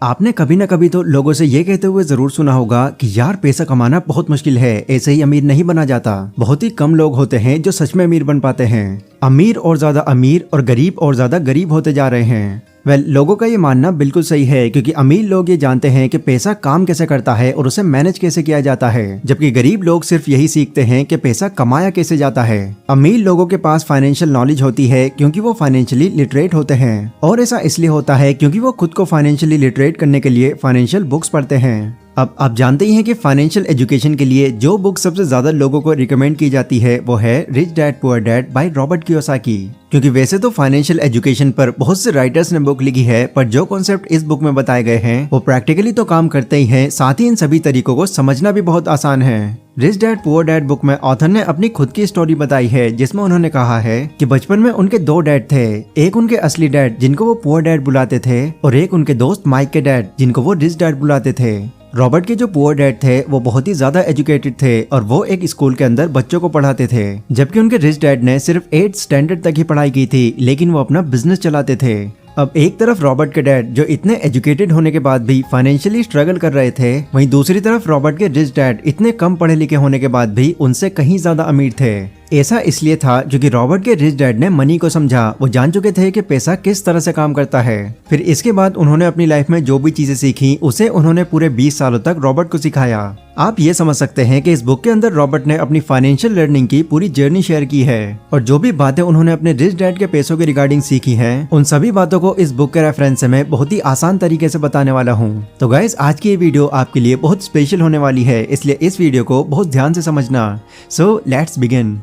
आपने कभी ना कभी तो लोगों से ये कहते हुए जरूर सुना होगा कि यार पैसा कमाना बहुत मुश्किल है, ऐसे ही अमीर नहीं बना जाता। बहुत ही कम लोग होते हैं जो सच में अमीर बन पाते हैं। अमीर और ज्यादा अमीर और गरीब और ज्यादा गरीब होते जा रहे हैं। लोगों का ये मानना बिल्कुल सही है, क्योंकि अमीर लोग ये जानते हैं कि पैसा काम कैसे करता है और उसे मैनेज कैसे किया जाता है, जबकि गरीब लोग सिर्फ यही सीखते हैं कि पैसा कमाया कैसे जाता है। अमीर लोगों के पास फाइनेंशियल नॉलेज होती है क्योंकि वो फाइनेंशियली लिटरेट होते हैं, और ऐसा इसलिए होता है क्योंकि वो खुद को फाइनेंशियली लिटरेट करने के लिए फाइनेंशियल बुक्स पढ़ते हैं। अब आप जानते ही हैं कि फाइनेंशियल एजुकेशन के लिए जो बुक सबसे ज्यादा लोगों को रिकमेंड की जाती है वो है rich dad poor dad by Robert Kiyosaki. क्योंकि वैसे तो फाइनेंशियल एजुकेशन पर बहुत से राइटर्स ने बुक लिखी है, पर जो कॉन्सेप्ट इस बुक में बताए गए हैं वो प्रैक्टिकली तो काम करते ही हैं, साथ ही इन सभी तरीकों को समझना भी बहुत आसान है। Rich dad poor dad book में ऑथर ने अपनी खुद की स्टोरी बताई है, जिसमें उन्होंने कहा है कि बचपन में उनके दो डैड थे, एक उनके असली डैड जिनको वो पुअर डैड बुलाते थे, और एक उनके दोस्त माइक के डैड जिनको वो रिच डैड बुलाते थे। रॉबर्ट के जो पुअर डैड थे वो बहुत ही ज्यादा एजुकेटेड थे और वो एक स्कूल के अंदर बच्चों को पढ़ाते थे, जबकि उनके रिच डैड ने सिर्फ 8th स्टैंडर्ड तक ही पढ़ाई की थी, लेकिन वो अपना बिजनेस चलाते थे। अब एक तरफ रॉबर्ट के डैड जो इतने एजुकेटेड होने के बाद भी फाइनेंशियली स्ट्रगल कर रहे थे, वहीं दूसरी तरफ रॉबर्ट के रिच डैड इतने कम पढ़े लिखे होने के बाद भी उनसे कहीं ज्यादा अमीर थे। ऐसा इसलिए था क्योंकि रॉबर्ट के रिच डैड ने मनी को समझा, वो जान चुके थे कि पैसा किस तरह से काम करता है। फिर इसके बाद उन्होंने अपनी लाइफ में जो भी चीजें सीखी उसे उन्होंने पूरे 20 सालों तक रॉबर्ट को सिखाया। आप ये समझ सकते हैं कि इस बुक के अंदर रॉबर्ट ने अपनी फाइनेंशियल लर्निंग की पूरी जर्नी शेयर की है, और जो भी बातें उन्होंने अपने रिच डैड के पैसों के रिगार्डिंग सीखी हैं, उन सभी बातों को इस बुक के रेफरेंस से मैं बहुत ही आसान तरीके से बताने वाला हूँ। तो गाइस, आज की ये वीडियो आपके लिए बहुत स्पेशल होने वाली है, इसलिए इस वीडियो को बहुत ध्यान से समझना। So let's begin.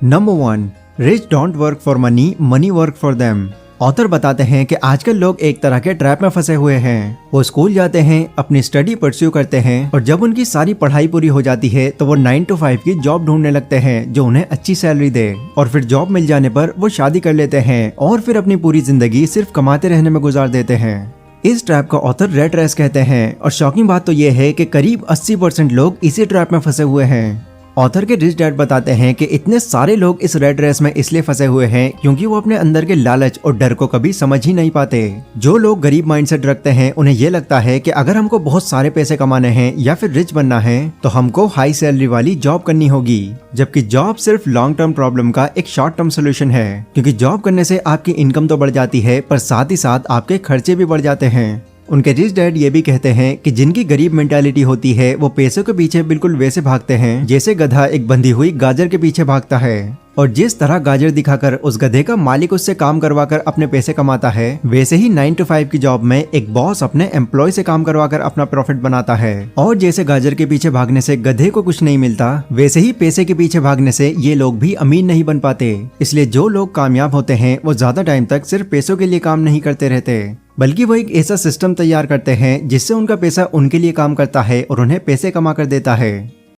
Number 1, rich don't work for money, money work for them. Author बताते हैं कि आजकल लोग एक तरह के ट्रैप में फंसे हुए हैं। वो स्कूल जाते हैं, अपनी स्टडी परस्यू करते हैं, और जब उनकी सारी पढ़ाई पूरी हो जाती है तो वो 9 to 5 की जॉब ढूंढने लगते हैं जो उन्हें अच्छी सैलरी दे, और फिर जॉब मिल जाने पर वो शादी कर लेते हैं और फिर अपनी पूरी जिंदगी सिर्फ कमाते रहने में गुजार देते हैं। इस ट्रैप का ऑथर रेट रेस कहते हैं, और शॉकिंग बात तो ये है कि करीब 80% लोग इसी ट्रैप में फंसे हुए हैं। ऑथर के रिच डैड बताते हैं कि इतने सारे लोग इस रेट रेस में इसलिए फंसे हुए हैं क्योंकि वो अपने अंदर के लालच और डर को कभी समझ ही नहीं पाते। जो लोग गरीब माइंडसेट रखते हैं उन्हें ये लगता है कि अगर हमको बहुत सारे पैसे कमाने हैं या फिर रिच बनना है तो हमको हाई सैलरी वाली जॉब करनी होगी, जबकि जॉब सिर्फ लॉन्ग टर्म प्रॉब्लम का एक शॉर्ट टर्म सोल्यूशन है। क्योंकि जॉब करने से आपकी इनकम तो बढ़ जाती है, पर साथ ही साथ आपके खर्चे भी बढ़ जाते हैं। उनके रिच डैड ये भी कहते हैं कि जिनकी गरीब मेंटालिटी होती है वो पैसों के पीछे बिल्कुल वैसे भागते हैं जैसे गधा एक बंधी हुई गाजर के पीछे भागता है, और जिस तरह गाजर दिखाकर उस गधे का मालिक उससे काम करवाकर अपने पैसे कमाता है, वैसे ही 9 to 5 की जॉब में एक बॉस अपने एम्प्लॉय से काम करवाकर अपना प्रॉफिट बनाता है। और जैसे गाजर के पीछे भागने से गधे को कुछ नहीं मिलता, वैसे ही पैसे के पीछे भागने से ये लोग भी अमीर नहीं बन पाते। इसलिए जो लोग कामयाब होते हैं वो ज्यादा टाइम तक सिर्फ पैसों के लिए काम नहीं करते रहते, बल्कि वो एक ऐसा सिस्टम तैयार करते हैं जिससे उनका पैसा उनके लिए काम करता है और उन्हें पैसे कमा कर देता है।